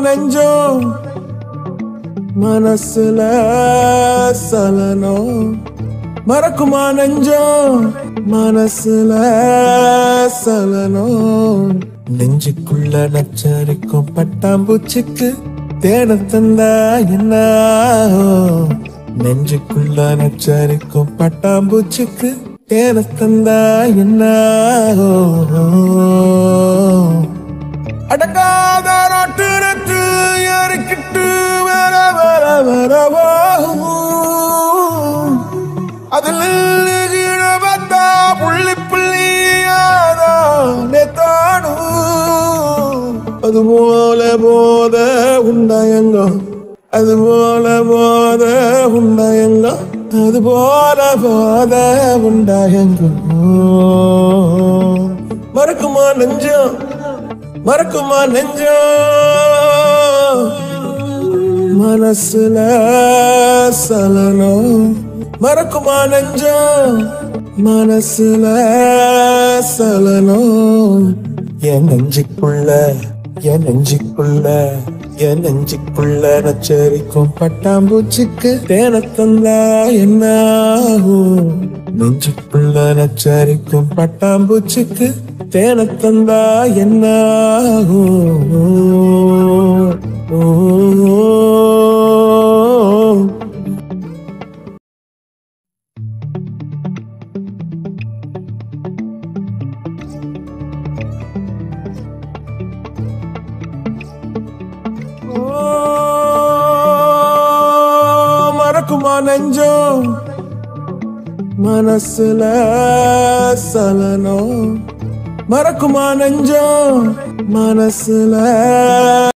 நெஞ்சம் மனசுல சலனம் மறக்குமா நெஞ்சம் மனசுல சலனம் நெஞ்சுக்குள்ள நச்சரிக்கும் பட்டாம்பூச்சிக்கு தேன தந்தா என்ன நெஞ்சுக்குள்ள நச்சரிக்கும் பட்டாம்பூச்சிக்கு தேன தந்தா என்ன அடங்காத நாட்டு நட்டு ஏறிக்கிட்டு வர வர வரவோ அதில் பார்த்தா புள்ளி புள்ளியாதானே தானும் அதுபோல போத உண்டாயங்கோ அதுபோல போத உண்டாயங்கோ அதுபோல போத உண்டாயங்கோ மறக்குமா நெஞ்சம் மறக்குமா நெஞ்சம் மனசுல சலனம் மறக்குமா நெஞ்சம் மனசுல சலனம் என் நெஞ்சுக்குள்ள என் நெஞ்சுக்குள்ள என் நெஞ்சுக்குள்ள நச்சரிக்கும் பட்டாம்பூச்சிக்கு தேன தந்தா என்ன நெஞ்சுக்குள்ள நச்சரிக்கும் பட்டாம்பூச்சிக்கு தேன தந்தா என்ன மறக்குமா நெஞ்சம் மனசுல சலனம் மறக்குமா நெஞ்சம் மனசுல